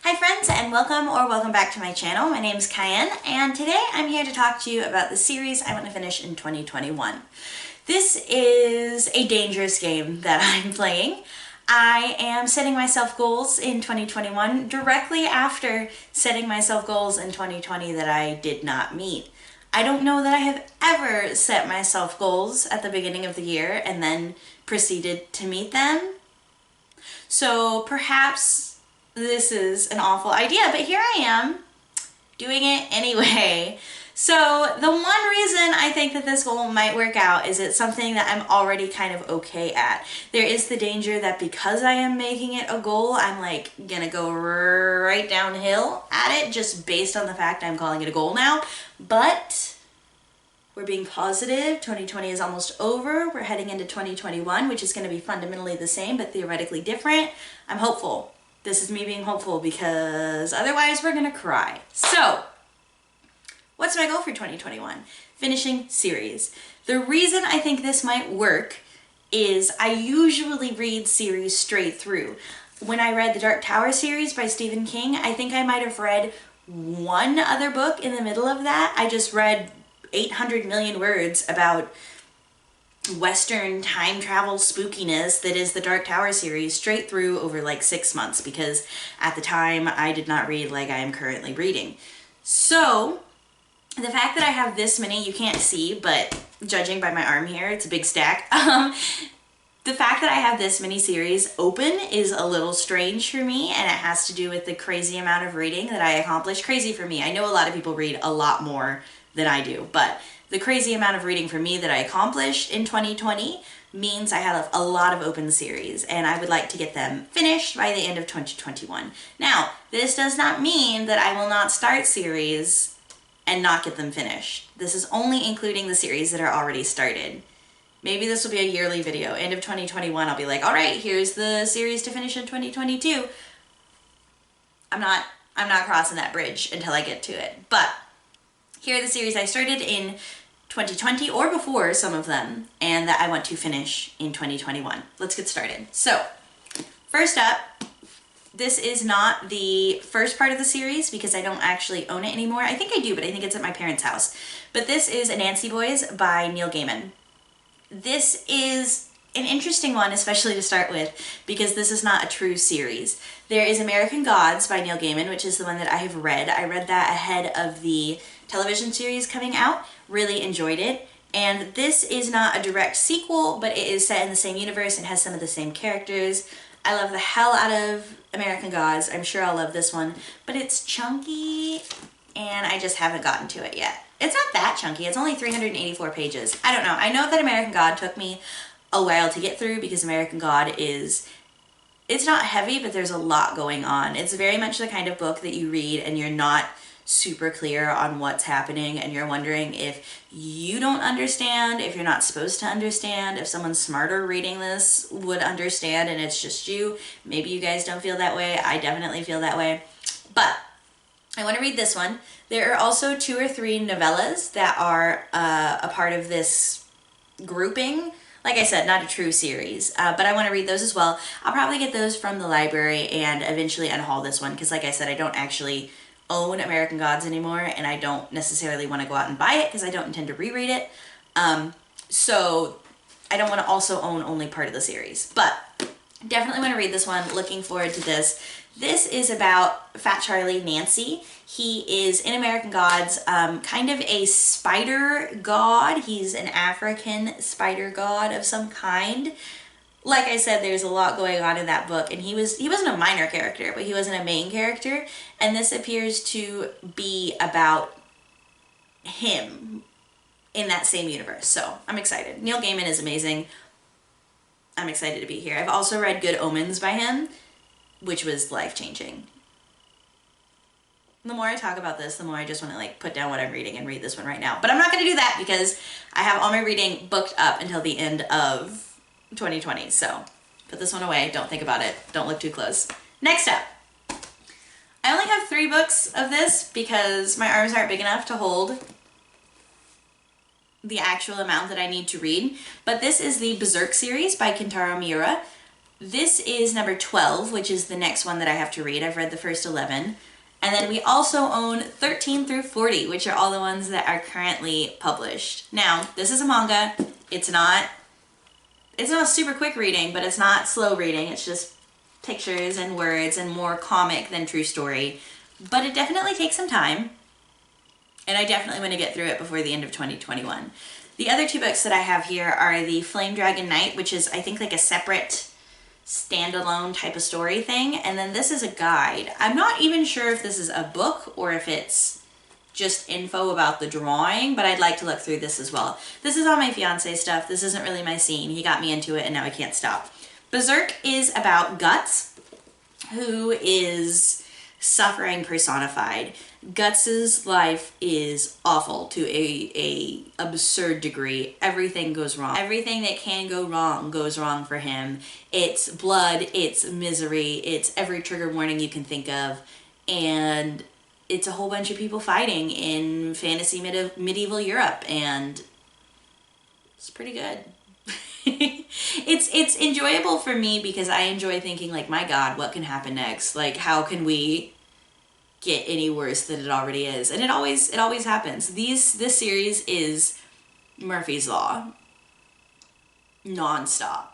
Hi friends, and welcome back to my channel. My name is Cayenne, and today I'm here to talk to you about the series I want to finish in 2021. This is a dangerous game that I'm playing. I am setting myself goals in 2021 directly after setting myself goals in 2020 that I did not meet. I don't know that I have ever set myself goals at the beginning of the year and then proceeded to meet them. So perhaps this is an awful idea, but here I am doing it anyway. So the one reason I think that this goal might work out is it's something that I'm already kind of okay at. There is the danger that because I am making it a goal, I'm like gonna go right downhill at it just based on the fact I'm calling it a goal now. But we're being positive. 2020 is almost over. We're heading into 2021, which is going to be fundamentally the same but theoretically different. I'm hopeful. This is me being hopeful because otherwise we're going to cry. So, what's my goal for 2021? Finishing series. The reason I think this might work is I usually read series straight through. When I read the Dark Tower series by Stephen King, I think I might have read one other book in the middle of that. I just read 800 million words about Western time travel spookiness that is the Dark Tower series straight through over like 6 months because at the time I did not read like I am currently reading. So the fact that I have this many, you can't see, but judging by my arm here, it's a big stack. The fact that I have this many series open is a little strange for me, and it has to do with the crazy amount of reading that I accomplished. Crazy for me. I know a lot of people read a lot more than I do, but the crazy amount of reading for me that I accomplished in 2020 means I have a lot of open series, and I would like to get them finished by the end of 2021. Now, this does not mean that I will not start series and not get them finished. This is only including the series that are already started. Maybe this will be a yearly video. End of 2021, I'll be like, all right, here's the series to finish in 2022. I'm not crossing that bridge until I get to it. But here are the series I started in 2020 or before, some of them, and that I want to finish in 2021. Let's get started. So, first up, this is not the first part of the series because I don't actually own it anymore. I think I do, but I think it's at my parents' house. But this is Anansi Boys by Neil Gaiman. This is an interesting one, especially to start with, because this is not a true series. There is American Gods by Neil Gaiman, which is the one that I have read. I read that ahead of the television series coming out, really enjoyed it. And this is not a direct sequel, but it is set in the same universe and has some of the same characters. I love the hell out of American Gods. I'm sure I'll love this one, but it's chunky and I just haven't gotten to it yet. It's not that chunky. It's only 384 pages. I don't know. I know that American God took me a while to get through because American God is, it's not heavy, but there's a lot going on. It's very much the kind of book that you read and you're not super clear on what's happening and you're wondering if you don't understand, if you're not supposed to understand, if someone smarter reading this would understand and it's just you. Maybe you guys don't feel that way. I definitely feel that way. But I want to read this one. There are also 2 or 3 novellas that are a part of this grouping. Like I said, not a true series, but I want to read those as well. I'll probably get those from the library and eventually unhaul this one because like I said, I don't actually own American Gods anymore and I don't necessarily want to go out and buy it because I don't intend to reread it. So I don't want to also own only part of the series, but definitely want to read this one. Looking forward to this. This is about Fat Charlie Nancy. He is in American Gods, kind of a spider god. He's an African spider god of some kind. Like I said, there's a lot going on in that book, and he wasn't a minor character, but he wasn't a main character, and this appears to be about him in that same universe. So I'm excited. Neil Gaiman is amazing. I'm excited to be here. I've also read Good Omens by him, which was life-changing. The more I talk about this, the more I just want to like put down what I'm reading and read this one right now. But I'm not going to do that because I have all my reading booked up until the end of 2020. So put this one away. Don't think about it. Don't look too close. Next up. I only have 3 books of this because my arms aren't big enough to hold the actual amount that I need to read. But this is the Berserk series by Kentaro Miura. This is number 12, which is the next one that I have to read. I've read the first 11. And then we also own 13 through 40, which are all the ones that are currently published. Now, this is a manga. It's not super quick reading, but it's not slow reading. It's just pictures and words and more comic than true story. But it definitely takes some time. And I definitely want to get through it before the end of 2021. The other two books that I have here are the Flame Dragon Knight, which is, I think, like a separate standalone type of story thing. And then this is a guide. I'm not even sure if this is a book or if it's just info about the drawing, but I'd like to look through this as well. This is all my fiance stuff. This isn't really my scene. He got me into it and now I can't stop. Berserk is about Guts, who is suffering personified. Guts's life is awful to a absurd degree. Everything goes wrong. Everything that can go wrong goes wrong for him. It's blood, it's misery, it's every trigger warning you can think of, and it's a whole bunch of people fighting in fantasy medieval Europe, and it's pretty good. It's enjoyable for me because I enjoy thinking, like, my God, what can happen next? Like, how can we get any worse than it already is? And it always happens. This series is Murphy's Law nonstop.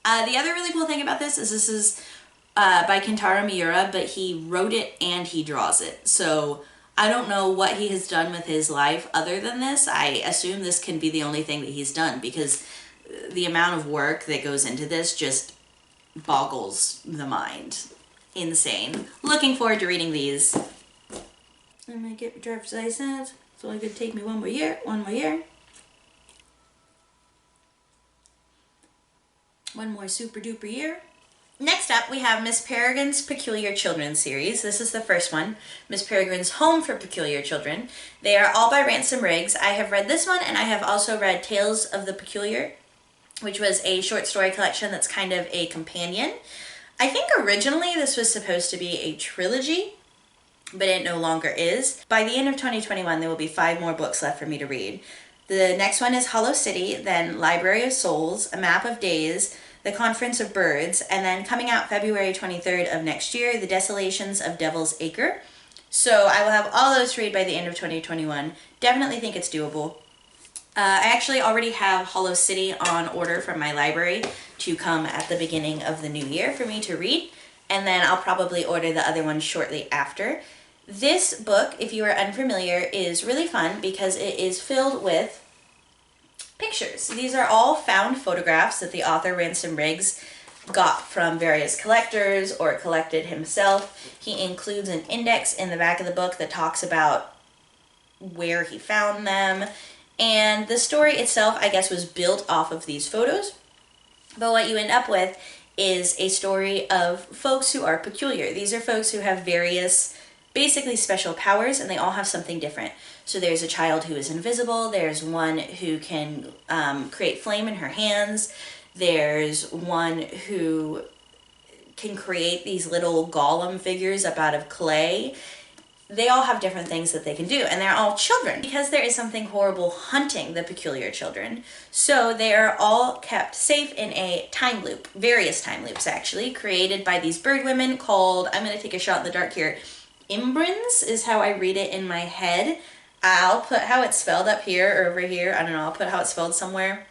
The other really cool thing about this is by Kentaro Miura, but he wrote it and he draws it. So I don't know what he has done with his life other than this. I assume this can be the only thing that he's done because the amount of work that goes into this just boggles the mind. Insane. Looking forward to reading these. I'm gonna get my driver's license. It's only gonna take me one more year. One more super duper year. Next up, we have Miss Peregrine's Peculiar Children series. This is the first one, Miss Peregrine's Home for Peculiar Children. They are all by Ransom Riggs. I have read this one, and I have also read Tales of the Peculiar, which was a short story collection that's kind of a companion. I think originally this was supposed to be a trilogy, but it no longer is. By the end of 2021, there will be 5 more books left for me to read. The next one is Hollow City, then Library of Souls, A Map of Days, The Conference of Birds, and then coming out February 23rd of next year, The Desolations of Devil's Acre. So I will have all those to read by the end of 2021. Definitely think it's doable. I actually already have Hollow City on order from my library to come at the beginning of the new year for me to read, and then I'll probably order the other one shortly after. This book, if you are unfamiliar, is really fun because it is filled with pictures. These are all found photographs that the author Ransom Riggs got from various collectors or collected himself. He includes an index in the back of the book that talks about where he found them. And the story itself, I guess, was built off of these photos. But what you end up with is a story of folks who are peculiar. These are folks who have various, basically special powers, and they all have something different. So there's a child who is invisible. There's one who can create flame in her hands. There's one who can create these little golem figures up out of clay. They all have different things that they can do, and they're all children because there is something horrible hunting the peculiar children. So they are all kept safe in a time loop, various time loops actually, created by these bird women called, I'm going to take a shot in the dark here, Imbrins is how I read it in my head. I'll put how it's spelled up here or over here. I don't know, I'll put how it's spelled somewhere.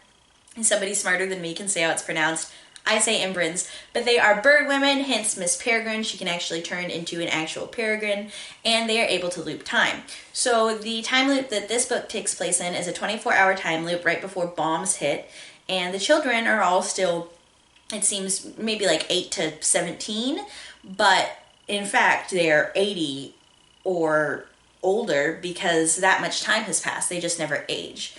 And somebody smarter than me can say how it's pronounced. I say Imbrins, but they are bird women, hence Miss Peregrine. She can actually turn into an actual peregrine, and they are able to loop time. So the time loop that this book takes place in is a 24-hour time loop right before bombs hit, and the children are all still, it seems, maybe like 8 to 17, but in fact they're 80 or older because that much time has passed. They just never age.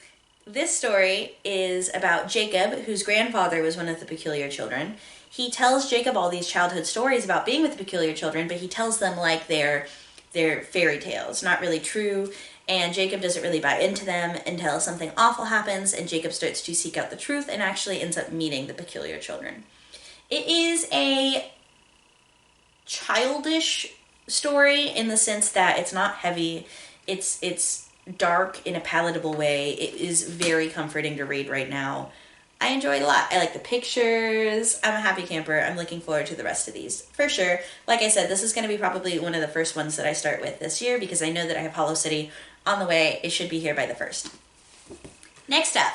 This story is about Jacob, whose grandfather was one of the peculiar children. He tells Jacob all these childhood stories about being with the peculiar children, but he tells them like they're fairy tales, not really true, and Jacob doesn't really buy into them until something awful happens, and Jacob starts to seek out the truth and actually ends up meeting the peculiar children. It is a childish story in the sense that it's not heavy, it's dark in a palatable way. It is very comforting to read right now. I enjoy it a lot. I like the pictures. I'm a happy camper. I'm looking forward to the rest of these for sure. Like I said, this is going to be probably one of the first ones that I start with this year because I know that I have Hollow City on the way. It should be here by the 1st. Next up,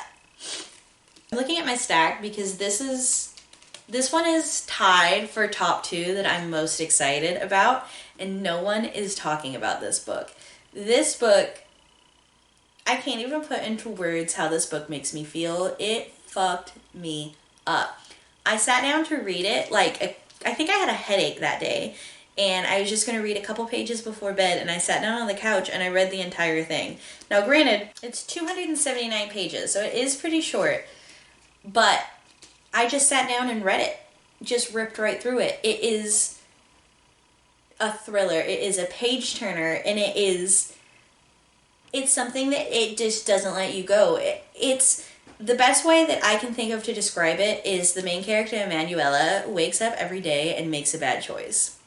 I'm looking at my stack because this one is tied for top 2 that I'm most excited about, and no one is talking about this book. This book, I can't even put into words how this book makes me feel. It fucked me up. I sat down to read it, I think I had a headache that day, and I was just going to read a couple pages before bed, and I sat down on the couch and I read the entire thing. Now granted, it's 279 pages, so it is pretty short, but I just sat down and read it. Just ripped right through it. It is a thriller. It is a page turner, and it's something that it just doesn't let you go. It's the best way that I can think of to describe it is the main character, Emanuela, wakes up every day and makes a bad choice.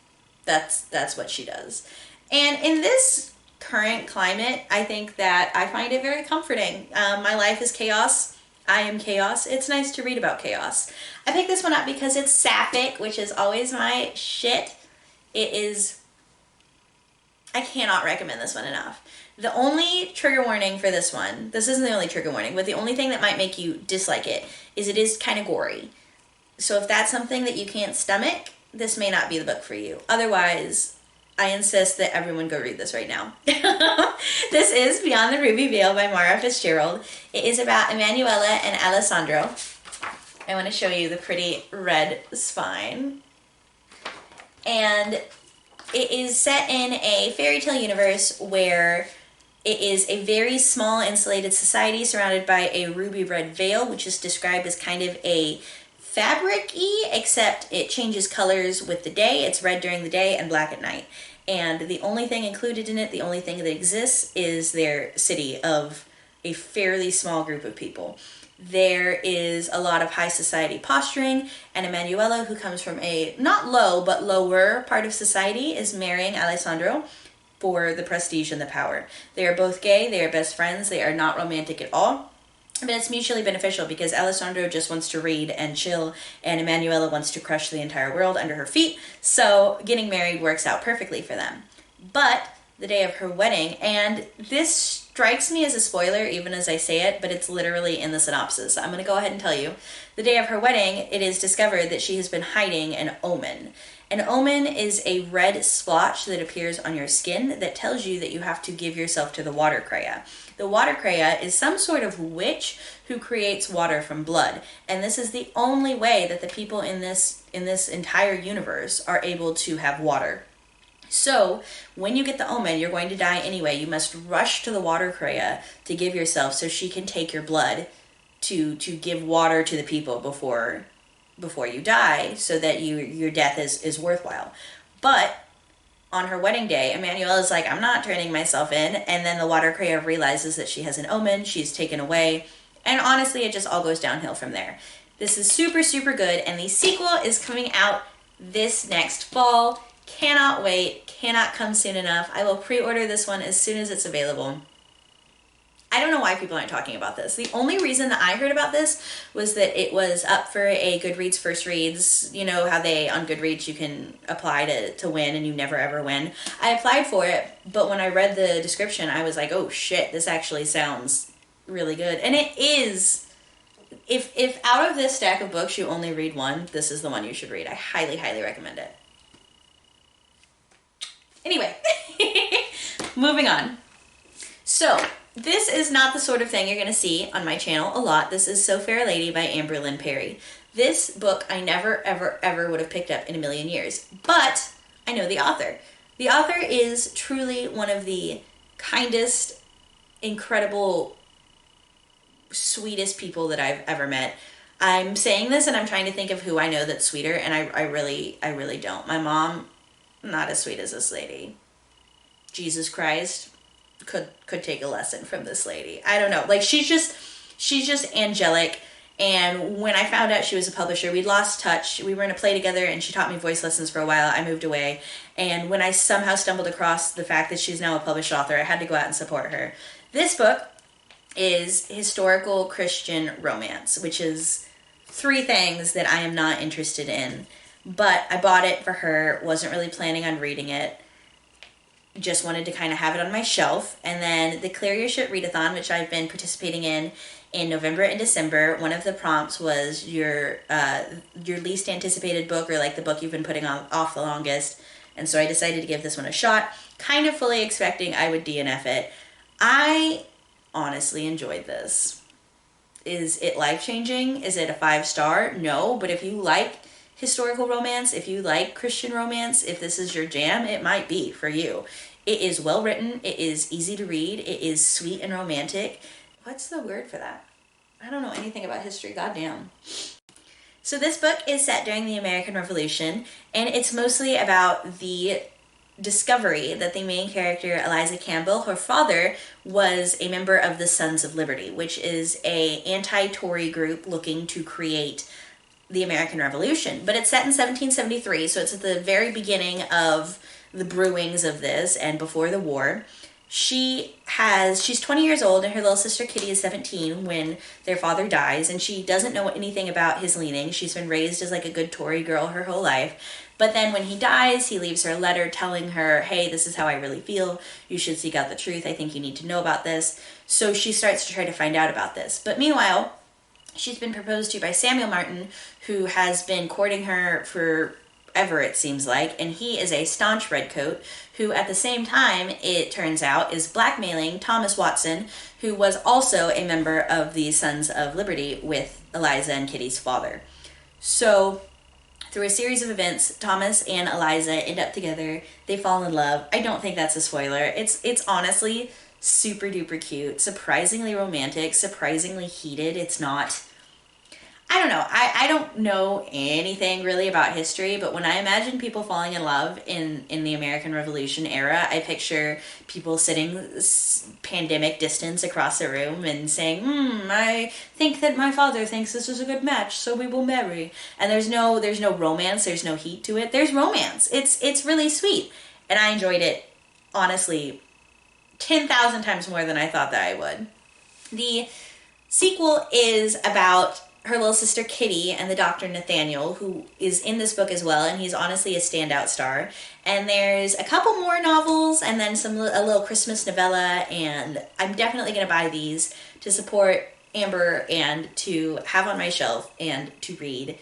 That's what she does. And in this current climate, I think that I find it very comforting. My life is chaos. I am chaos. It's nice to read about chaos. I picked this one up because it's sapphic, which is always my shit. I cannot recommend this one enough. The only trigger warning for this one, this isn't the only trigger warning, but the only thing that might make you dislike it is kind of gory. So if that's something that you can't stomach, this may not be the book for you. Otherwise, I insist that everyone go read this right now. This is Beyond the Ruby Veil by Mara Fitzgerald. It is about Emanuela and Alessandro. I want to show you the pretty red spine. And it is set in a fairy tale universe where it is a very small insulated society surrounded by a ruby red veil, which is described as kind of a fabric-y, except it changes colors with the day. It's red during the day and black at night. And the only thing included in it, the only thing that exists, is their city of a fairly small group of people. There is a lot of high society posturing, and Emanuela, who comes from a not low but lower part of society, is marrying Alessandro for the prestige and the power. They are both gay, they are best friends, they are not romantic at all, but it's mutually beneficial because Alessandro just wants to read and chill, and Emanuela wants to crush the entire world under her feet, so getting married works out perfectly for them. But the day of her wedding, and this strikes me as a spoiler even as I say it, but it's literally in the synopsis, so I'm going to go ahead and tell you. The day of her wedding, it is discovered that she has been hiding an omen. An omen is a red splotch that appears on your skin that tells you that you have to give yourself to the water Kreia. The water Kreia is some sort of witch who creates water from blood, and this is the only way that the people in this entire universe are able to have water. So, when you get the omen, you're going to die anyway. You must rush to the water Kreia to give yourself so she can take your blood to give water to the people before you die, so that your death is worthwhile. But on her wedding day, Emanuela is like, I'm not turning myself in, and then the water Kreia realizes that she has an omen, she's taken away, and honestly, it just all goes downhill from there. This is super, super good, and the sequel is coming out this next fall. Cannot wait, cannot come soon enough. I will pre-order this one as soon as it's available. I don't know why people aren't talking about this. The only reason that I heard about this was that it was up for a Goodreads First Reads. You know how on Goodreads you can apply to win and you never ever win. I applied for it, but when I read the description, I was like, oh shit, this actually sounds really good. And it is. If out of this stack of books you only read one, this is the one you should read. I highly, highly recommend it. Anyway, moving on. So, this is not the sort of thing you're going to see on my channel a lot. This is So Fair a Lady by Amber Lynn Perry. This book I never, ever, ever would have picked up in a million years, but I know the author. The author is truly one of the kindest, incredible, sweetest people that I've ever met. I'm saying this and I'm trying to think of who I know that's sweeter, and I really don't. My mom, not as sweet as this lady. Jesus Christ could take a lesson from this lady. I don't know. Like, she's just angelic. And when I found out she was a publisher, we'd lost touch. We were in a play together and she taught me voice lessons for a while. I moved away. And when I somehow stumbled across the fact that she's now a published author, I had to go out and support her. This book is historical Christian romance, which is three things that I am not interested in. But I bought it for her, wasn't really planning on reading it. Just wanted to kind of have it on my shelf. And then the Clear Your Shit read-a-thon, which I've been participating in November and December. One of the prompts was your least anticipated book, or like the book you've been putting off the longest. And so I decided to give this one a shot, kind of fully expecting I would DNF it. I honestly enjoyed this. Is it life-changing? Is it a 5-star? No, but if you like historical romance, if you like Christian romance, if this is your jam, it might be for you. It is well written, it is easy to read, it is sweet and romantic. What's the word for that? I don't know anything about history, goddamn. So this book is set during the American Revolution, and it's mostly about the discovery that the main character, Eliza Campbell, her father was a member of the Sons of Liberty, which is a anti-Tory group looking to create the American Revolution. But it's set in 1773, so it's at the very beginning of the brewings of this and before the war. She's 20 years old, and her little sister Kitty is 17 when their father dies, and she doesn't know anything about his leanings. She's been raised as like a good Tory girl her whole life. But then when he dies, he leaves her a letter telling her, hey, this is how I really feel. You should seek out the truth. I think you need to know about this. So she starts to try to find out about this. But meanwhile, she's been proposed to by Samuel Martin, who has been courting her forever, it seems like, and he is a staunch redcoat who at the same time, it turns out, is blackmailing Thomas Watson, who was also a member of the Sons of Liberty with Eliza and Kitty's father. So through a series of events, Thomas and Eliza end up together. They fall in love. I don't think that's a spoiler. It's honestly super duper cute, surprisingly romantic, surprisingly heated. It's not, I don't know. I don't know anything really about history, but when I imagine people falling in love in the American Revolution era, I picture people sitting pandemic distance across a room and saying, I think that my father thinks this is a good match, so we will marry. And there's no romance, there's no heat to it. There's romance. It's really sweet. And I enjoyed it, honestly, 10,000 times more than I thought that I would. The sequel is about her little sister Kitty and the Dr. Nathaniel, who is in this book as well, and he's honestly a standout star. And there's a couple more novels and then a little Christmas novella, and I'm definitely going to buy these to support Amber and to have on my shelf and to read.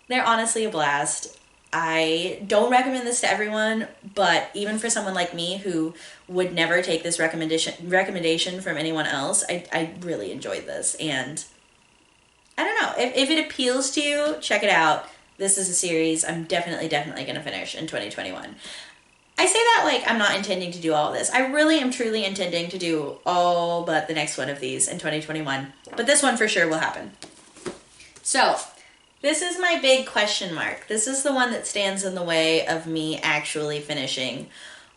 They're honestly a blast. I don't recommend this to everyone, but even for someone like me who would never take this recommendation from anyone else, I really enjoyed this. And I don't know, if it appeals to you, check it out. This is a series I'm definitely going to finish in 2021. I say that like I'm not intending to do all of this. I really am truly intending to do all but the next one of these in 2021. But this one for sure will happen. So, this is my big question mark. This is the one that stands in the way of me actually finishing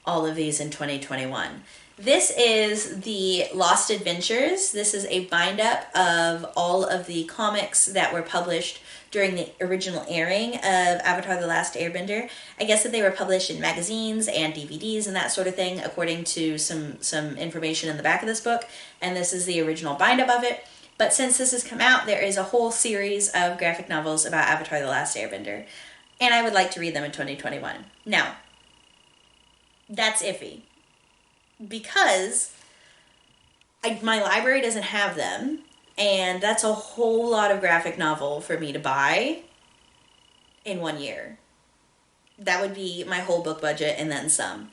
all of these in 2021. This is the Lost Adventures. This is a bind-up of all of the comics that were published during the original airing of Avatar: The Last Airbender. I guess that they were published in magazines and DVDs and that sort of thing, according to some information in the back of this book. And this is the original bind-up of it. But since this has come out, there is a whole series of graphic novels about Avatar: The Last Airbender. And I would like to read them in 2021. Now, that's iffy. Because my library doesn't have them, and that's a whole lot of graphic novel for me to buy in 1 year. That would be my whole book budget and then some.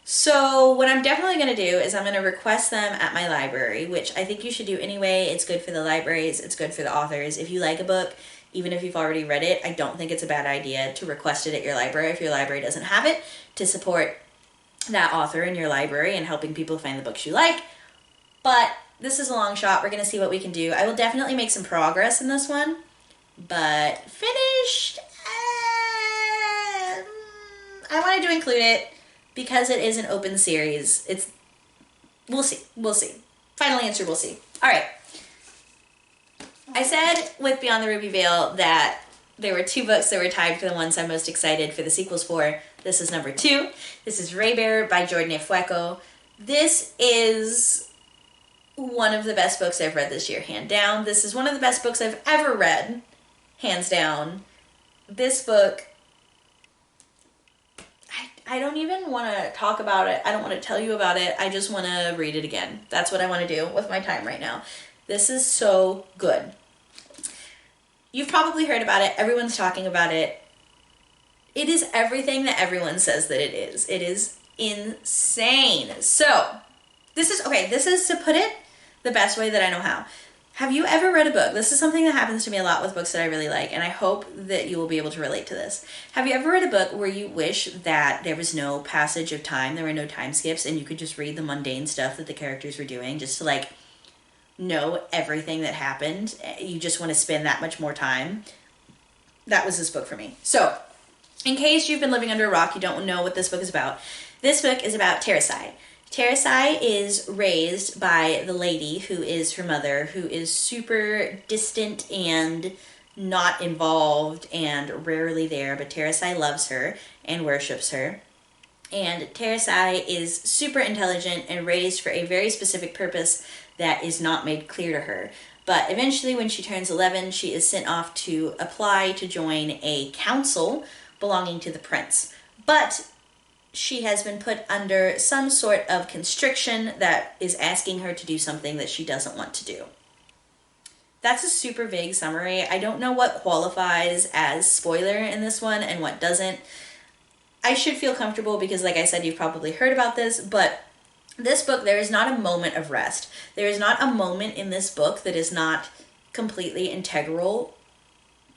So what I'm definitely going to do is I'm going to request them at my library, which I think you should do anyway. It's good for the libraries. It's good for the authors. If you like a book, even if you've already read it, I don't think it's a bad idea to request it at your library if your library doesn't have it, to support that author in your library and helping people find the books you like. But this is a long shot. We're going to see what we can do. I will definitely make some progress in this one, but finished, I wanted to include it because it is an open series. We'll see. Final answer, we'll see. All right. I said with Beyond the Ruby Veil that there were 2 books that were tied for the ones I'm most excited for the sequels for. This is number 2. This is Raybear by Jordan A. Fueco. This is one of the best books I've read this year, hand down. This is one of the best books I've ever read, hands down. This book, I don't even want to talk about it. I don't want to tell you about it. I just want to read it again. That's what I want to do with my time right now. This is so good. You've probably heard about it. Everyone's talking about it. It is everything that everyone says that it is. It is insane. So, this is to put it the best way that I know how. Have you ever read a book? This is something that happens to me a lot with books that I really like, and I hope that you will be able to relate to this. Have you ever read a book where you wish that there was no passage of time, there were no time skips, and you could just read the mundane stuff that the characters were doing just to, like, know everything that happened? You just want to spend that much more time? That was this book for me. So, in case you've been living under a rock, you don't know what this book is about. This book is about Terasai. Terasai is raised by the lady who is her mother, who is super distant and not involved and rarely there, but Terasai loves her and worships her. And Terasai is super intelligent and raised for a very specific purpose that is not made clear to her. But eventually, when she turns 11, she is sent off to apply to join a council belonging to the prince. But she has been put under some sort of constriction that is asking her to do something that she doesn't want to do. That's a super vague summary. I don't know what qualifies as spoiler in this one and what doesn't. I should feel comfortable because, like I said, you've probably heard about this, but this book, there is not a moment of rest. There is not a moment in this book that is not completely integral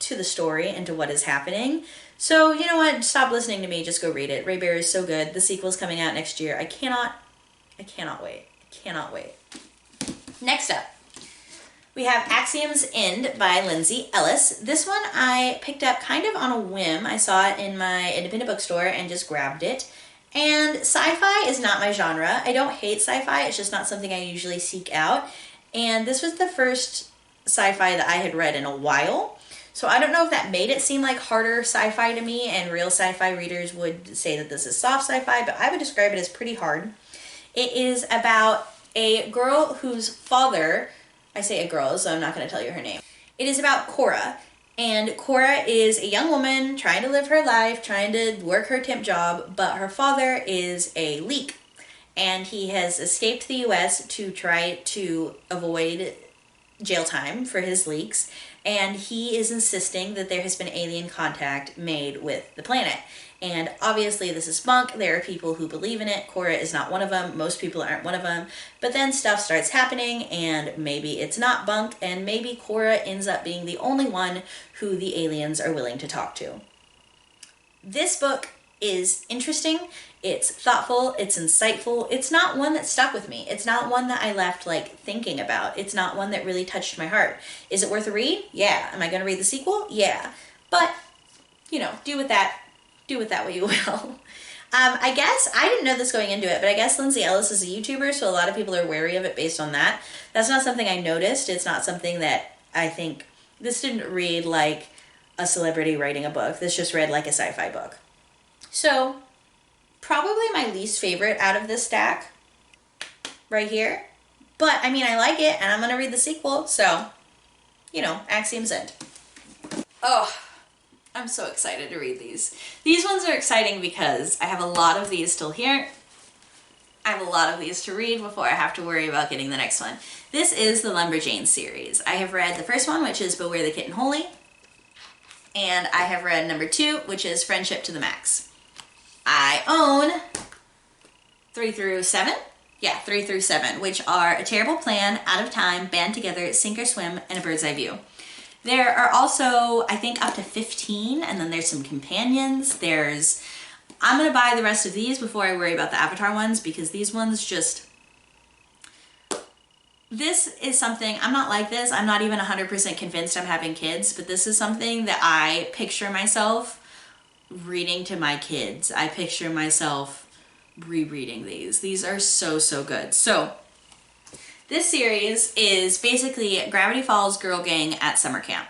to the story and to what is happening. So, you know what? Stop listening to me. Just go read it. Ray Bear is so good. The sequel's coming out next year. I cannot wait. I cannot wait. Next up, we have Axioms End by Lindsay Ellis. This one I picked up kind of on a whim. I saw it in my independent bookstore and just grabbed it. And sci-fi is not my genre. I don't hate sci-fi. It's just not something I usually seek out. And this was the first sci-fi that I had read in a while. So I don't know if that made it seem like harder sci-fi to me, and real sci-fi readers would say that this is soft sci-fi, but I would describe it as pretty hard. It is about a girl whose father, I say a girl, so I'm not going to tell you her name. It is about Cora, and Cora is a young woman trying to live her life, trying to work her temp job, but her father is a leak, and he has escaped the US to try to avoid jail time for his leaks, and he is insisting that there has been alien contact made with the planet. And obviously this is bunk. There are people who believe in it. Cora is not one of them. Most people aren't one of them. But then stuff starts happening, and maybe it's not bunk, and maybe Cora ends up being the only one who the aliens are willing to talk to. This book is interesting. It's thoughtful. It's insightful. It's not one that stuck with me. It's not one that I left like thinking about. It's not one that really touched my heart. Is it worth a read? Yeah. Am I going to read the sequel? Yeah. But, you know, do with that what you will. I guess, I didn't know this going into it, but I guess Lindsay Ellis is a YouTuber, so a lot of people are wary of it based on that. That's not something I noticed. It's not something that I think, this didn't read like a celebrity writing a book. This just read like a sci-fi book. So, probably my least favorite out of this stack, right here. But, I mean, I like it, and I'm going to read the sequel, so, you know, Axioms End. Oh, I'm so excited to read these. These ones are exciting because I have a lot of these still here. I have a lot of these to read before I have to worry about getting the next one. This is the Lumberjanes series. I have read the first one, which is Beware the Kitten Holy, and I have read number 2, which is Friendship to the Max. I own 3 through 7. Yeah, 3 through 7, which are A Terrible Plan, Out of Time, Band Together, Sink or Swim, and A Bird's Eye View. There are also, I think, up to 15, and then there's some companions. I'm going to buy the rest of these before I worry about the Avatar ones, because these ones just, this is something, I'm not like this, I'm not even 100% convinced I'm having kids, but this is something that I picture myself reading to my kids. I picture myself rereading these. These are so, so good. So, this series is basically Gravity Falls girl gang at summer camp.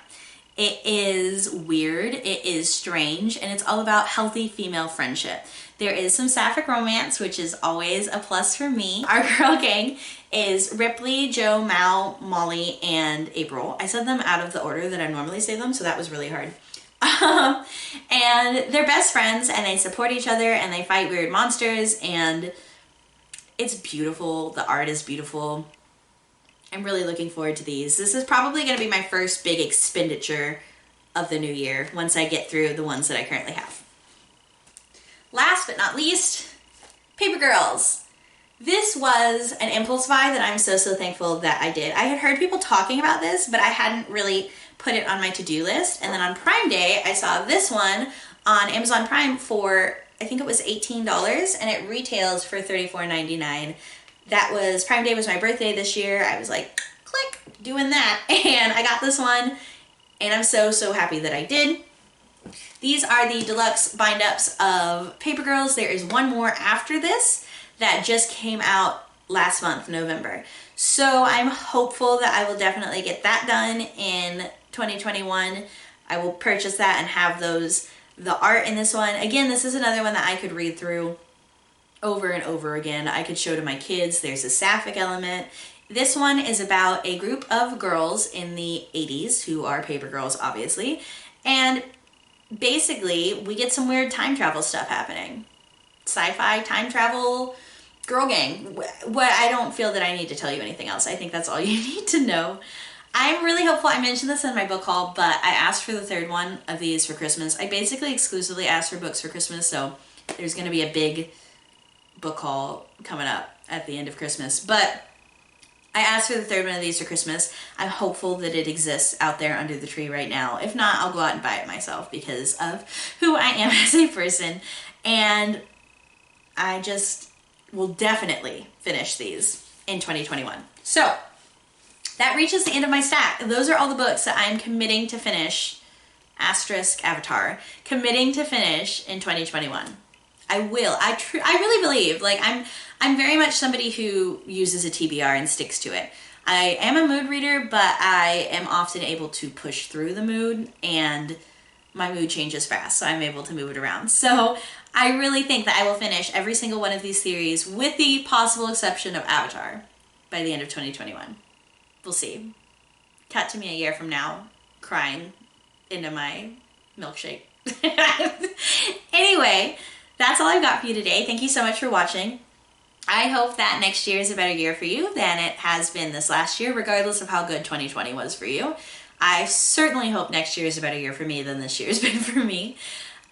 It is weird, it is strange, and it's all about healthy female friendship. There is some sapphic romance, which is always a plus for me. Our girl gang is Ripley, Jo, Mal, Molly, and April. I said them out of the order that I normally say them, so that was really hard. And they're best friends, and they support each other, and they fight weird monsters, and it's beautiful. The art is beautiful. I'm really looking forward to these. This is probably going to be my first big expenditure of the new year once I get through the ones that I currently have. Last but not least, Paper Girls. This was an impulse buy that I'm so thankful that I did. I had heard people talking about this, but I hadn't really put it on my to-do list. And then on Prime Day, I saw this one on Amazon Prime for, I think it was $18, and it retails for $34.99. That was, Prime Day was my birthday this year. I was like, click, doing that. And I got this one, and I'm so happy that I did. These are the deluxe bind-ups of Paper Girls. There is one more after this that just came out last month, November. So I'm hopeful that I will definitely get that done in 2021. I will purchase that and have those. The art in this one, again, this is another one that I could read through over and over again. I could show to my kids. There's a sapphic element. This one is about a group of girls in the 80s who are paper girls, obviously. And basically, we get some weird time travel stuff happening. Sci-fi, time travel, girl gang. What I don't feel that I need to tell you anything else. I think that's all you need to know. I'm really hopeful. I mentioned this in my book haul, but I asked for the third one of these for Christmas. I basically exclusively asked for books for Christmas, so there's going to be a big book haul coming up at the end of Christmas. But I asked for the third one of these for Christmas. I'm hopeful that it exists out there under the tree right now. If not, I'll go out and buy it myself because of who I am as a person. And I just will definitely finish these in 2021. So that reaches the end of my stack. Those are all the books that I'm committing to finish, asterisk Avatar, committing to finish in 2021. I will. I really believe, like, I'm very much somebody who uses a TBR and sticks to it. I am a mood reader, but I am often able to push through the mood, and my mood changes fast, so I'm able to move it around. So I really think that I will finish every single one of these series, with the possible exception of Avatar, by the end of 2021. We'll see. Cut to me a year from now, crying into my milkshake. Anyway, that's all I've got for you today. Thank you so much for watching. I hope that next year is a better year for you than it has been this last year, regardless of how good 2020 was for you. I certainly hope next year is a better year for me than this year's been for me.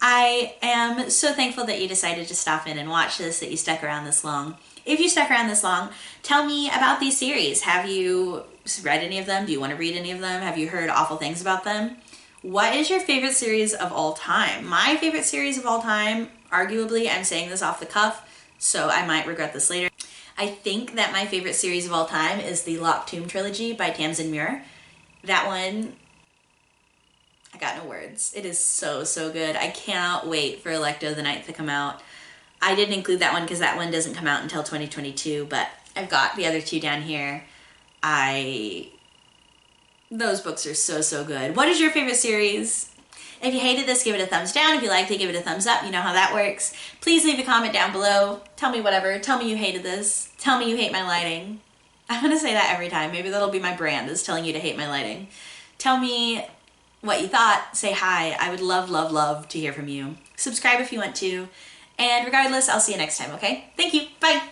I am so thankful that you decided to stop in and watch this, that you stuck around this long. If you stuck around this long, tell me about these series. Have you read any of them? Do you want to read any of them? Have you heard awful things about them? What is your favorite series of all time? My favorite series of all time, arguably, I'm saying this off the cuff, so I might regret this later. I think that my favorite series of all time is the Locked Tomb trilogy by Tamsin Muir. That one, I got no words. It is so good. I cannot wait for Electo the Ninth to come out. I didn't include that one because that one doesn't come out until 2022, but I've got the other two down here. Those books are so good. What is your favorite series? If you hated this, give it a thumbs down. If you liked it, give it a thumbs up. You know how that works. Please leave a comment down below. Tell me whatever. Tell me you hated this. Tell me you hate my lighting. I'm going to say that every time. Maybe that'll be my brand, is telling you to hate my lighting. Tell me what you thought. Say hi. I would love to hear from you. Subscribe if you want to. And regardless, I'll see you next time, okay? Thank you. Bye.